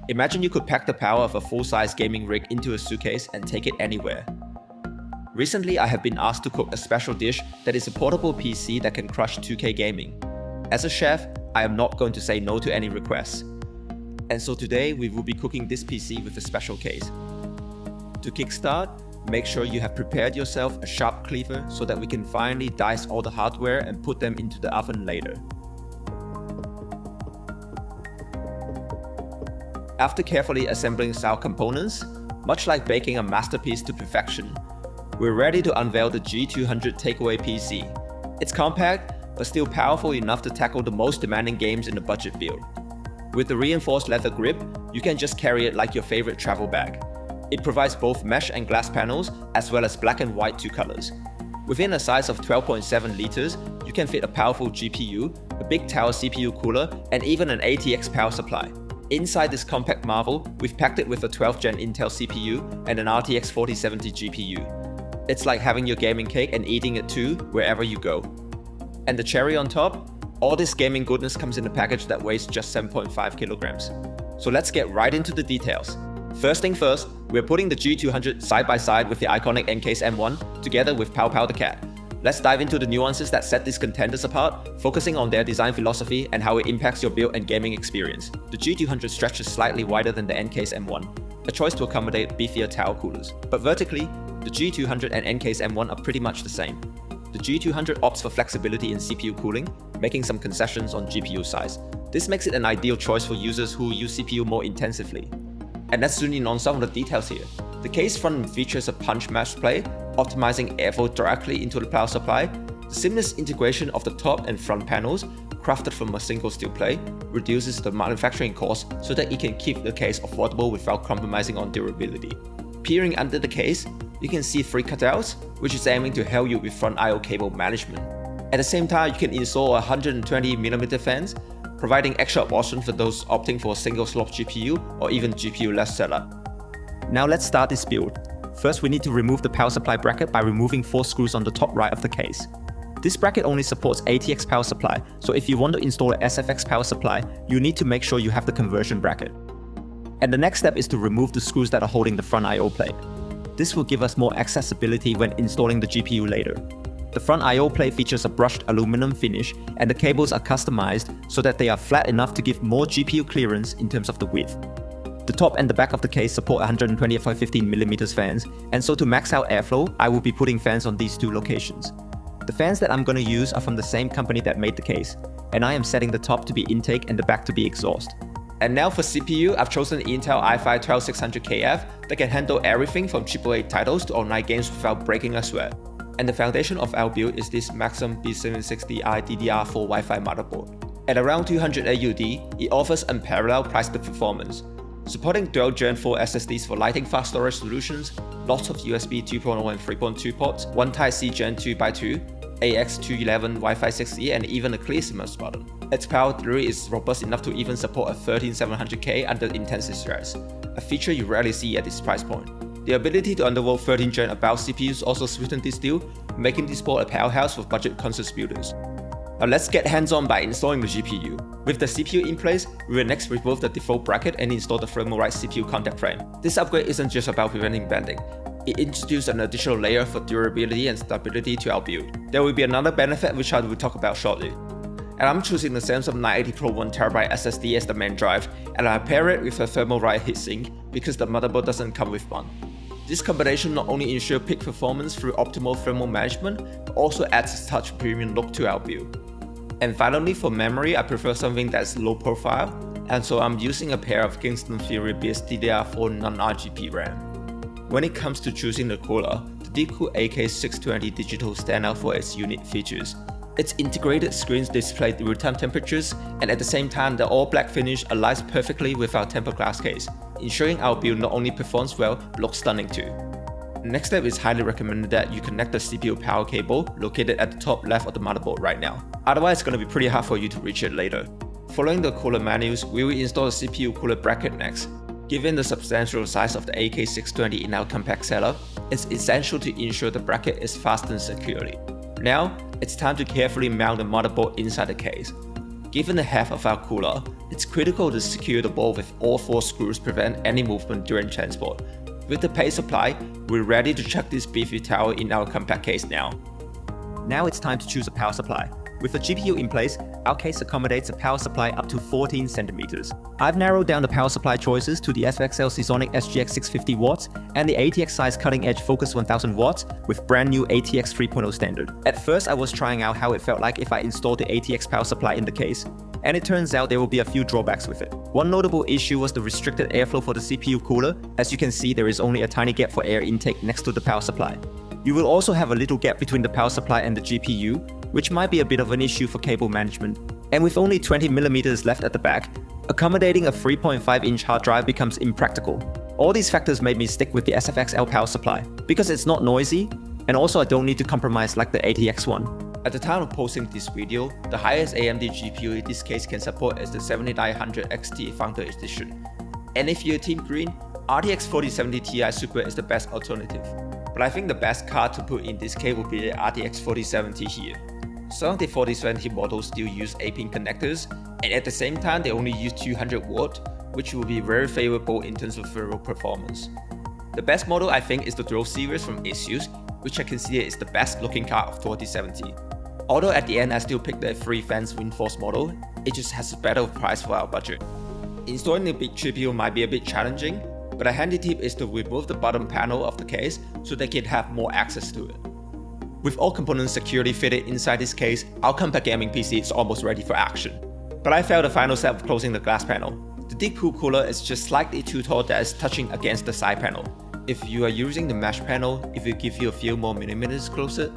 Imagine you could pack the power of a full-size gaming rig into a suitcase and take it anywhere. Recently, I have been asked to cook a special dish that is a portable PC that can crush 2K gaming. As a chef, I am not going to say no to any requests. And so today, we will be cooking this PC with a special case. To kickstart, make sure you have prepared yourself a sharp cleaver so that we can finally dice all the hardware and put them into the oven later. After carefully assembling our components, much like baking a masterpiece to perfection, we're ready to unveil the G200 takeaway PC. It's compact, but still powerful enough to tackle the most demanding games in the budget build. With the reinforced leather grip, you can just carry it like your favorite travel bag. It provides both mesh and glass panels, as well as black and white 2 colors. Within a size of 12.7 liters, you can fit a powerful GPU, a big tower CPU cooler, and even an ATX power supply. Inside this compact marvel, we've packed it with a 12th gen Intel CPU and an RTX 4070 GPU. It's like having your gaming cake and eating it too, wherever you go. And the cherry on top? All this gaming goodness comes in a package that weighs just 7.5 kilograms. So let's get right into the details. First thing first, we're putting the G200 side by side with the iconic Ncase M1 together with Pow Pow the cat. Let's dive into the nuances that set these contenders apart, focusing on their design philosophy and how it impacts your build and gaming experience. The G200 stretches slightly wider than the Ncase M1, a choice to accommodate beefier tower coolers. But vertically, the G200 and Ncase M1 are pretty much the same. The G200 opts for flexibility in CPU cooling, making some concessions on GPU size. This makes it an ideal choice for users who use CPU more intensively. And let's zoom in on some of the details here. The case front features a punch mesh plate, optimizing airflow directly into the power supply. The seamless integration of the top and front panels, crafted from a single steel plate, reduces the manufacturing cost so that it can keep the case affordable without compromising on durability. Peering under the case, you can see 3 cutouts, which is aiming to help you with front I/O cable management. At the same time, you can install 120mm fans, providing extra option for those opting for a single slot GPU or even GPU-less setup. Now let's start this build. First, we need to remove the power supply bracket by removing 4 screws on the top right of the case. This bracket only supports ATX power supply, so if you want to install a SFX power supply, you need to make sure you have the conversion bracket. And the next step is to remove the screws that are holding the front I/O plate. This will give us more accessibility when installing the GPU later. The front I/O plate features a brushed aluminum finish, and the cables are customized so that they are flat enough to give more GPU clearance in terms of the width. The top and the back of the case support 120 by 15mm fans, and so to max out airflow, I will be putting fans on these 2 locations. The fans that I'm going to use are from the same company that made the case, and I am setting the top to be intake and the back to be exhaust. And now for CPU, I've chosen Intel i5 12600KF that can handle everything from AAA titles to online games without breaking a sweat. And the foundation of our build is this Maxsun B760i DDR4 Wi-Fi motherboard. At around 200 AUD, it offers unparalleled price-per performance. Supporting dual Gen 4 SSDs for lightning fast storage solutions, lots of USB 2.0 and 3.2 ports, one Type-C Gen 2x2, AX211 Wi-Fi 6E, and even a clear CMOS button. Its power delivery is robust enough to even support a 13700K under intensive stress, a feature you rarely see at this price point. The ability to undergo 13th gen above CPUs also sweetened this deal, making this board a powerhouse for budget-conscious builders. Now let's get hands-on by installing the GPU. With the CPU in place, we will next remove the default bracket and install the thermal-right CPU contact frame. This upgrade isn't just about preventing bending. It introduced an additional layer for durability and stability to our build. There will be another benefit which I will talk about shortly. And I'm choosing the Samsung 980 Pro 1TB SSD as the main drive, and I pair it with a thermal-right heatsink because the motherboard doesn't come with one. This combination not only ensures peak performance through optimal thermal management, but also adds a touch premium look to our build. And finally, for memory, I prefer something that's low profile, and so I'm using a pair of Kingston Fury Beast DDR4 non-RGB RAM. When it comes to choosing the cooler, the Deepcool AK620 Digital stands out for its unique features. Its integrated screens display real-time temperatures, and at the same time, the all-black finish aligns perfectly with our tempered glass case, ensuring our build not only performs well, but looks stunning too. Next step is highly recommended that you connect the CPU power cable located at the top left of the motherboard right now. Otherwise, it's going to be pretty hard for you to reach it later. Following the cooler manuals, we will install the CPU cooler bracket next. Given the substantial size of the AK620 in our compact setup, it's essential to ensure the bracket is fastened securely. Now, it's time to carefully mount the motherboard inside the case. Given the heft of our cooler, it's critical to secure the board with all 4 screws to prevent any movement during transport. With the paste supply, we're ready to chuck this beefy tower in our compact case now. Now it's time to choose a power supply. With the GPU in place, our case accommodates a power supply up to 14 cm. I've narrowed down the power supply choices to the SFX-L Seasonic SGX 650 watts and the ATX size cutting-edge Focus 1000 watts with brand new ATX 3.0 standard. At first I was trying out how it felt like if I installed the ATX power supply in the case, and it turns out there will be a few drawbacks with it. One notable issue was the restricted airflow for the CPU cooler. As you can see, there is only a tiny gap for air intake next to the power supply. You will also have a little gap between the power supply and the GPU, which might be a bit of an issue for cable management. And with only 20mm left at the back, accommodating a 3.5-inch hard drive becomes impractical. All these factors made me stick with the SFX-L power supply, because it's not noisy, and also I don't need to compromise like the ATX one. At the time of posting this video, the highest AMD GPU in this case can support is the 7900 XT Founder Edition. And if you're Team Green, RTX 4070 Ti Super is the best alternative. But I think the best card to put in this case would be the RTX 4070 here. Some of the 4070 models still use 8-pin connectors, and at the same time they only use 200 watt, which will be very favorable in terms of thermal performance. The best model I think is the Dual series from Asus, which I consider is the best looking card of 4070. Although at the end I still picked the 3-fans Windforce model, it just has a better price for our budget. Installing the big GPU might be a bit challenging, but a handy tip is to remove the bottom panel of the case so they can have more access to it. With all components securely fitted inside this case, our compact gaming PC is almost ready for action. But I failed the final step of closing the glass panel. The Deepcool cooler is just slightly too tall that is touching against the side panel. If you are using the mesh panel, it will give you a few more millimeters closer,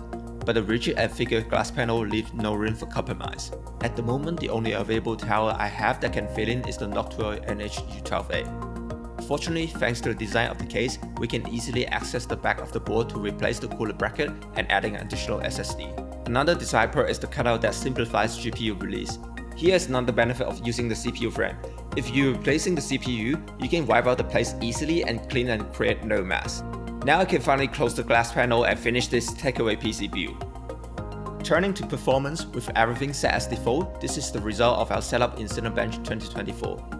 but the rigid and thicker glass panel leaves no room for compromise. At the moment, the only available tower I have that can fit in is the Noctua NH-U12A. Fortunately, thanks to the design of the case, we can easily access the back of the board to replace the cooler bracket and adding an additional SSD. Another design perk is the cutout that simplifies GPU release. Here is another benefit of using the CPU frame. If you're replacing the CPU, you can wipe out the place easily and clean and create no mess. Now I can finally close the glass panel and finish this takeaway PC build. Turning to performance, with everything set as default, this is the result of our setup in Cinebench 2024.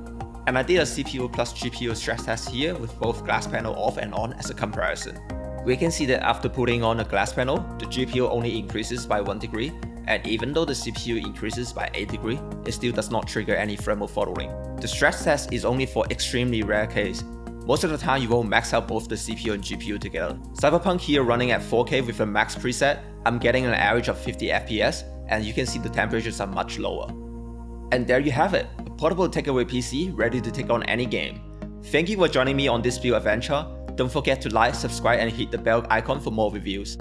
And I did a CPU plus GPU stress test here with both glass panel off and on as a comparison. We can see that after putting on a glass panel, the GPU only increases by 1 degree, and even though the CPU increases by 8 degrees, it still does not trigger any thermal throttling. The stress test is only for extremely rare case. Most of the time you won't max out both the CPU and GPU together. Cyberpunk here running at 4K with a max preset, I'm getting an average of 50 FPS, and you can see the temperatures are much lower. And there you have it, a portable takeaway PC ready to take on any game. Thank you for joining me on this build adventure. Don't forget to like, subscribe and hit the bell icon for more reviews.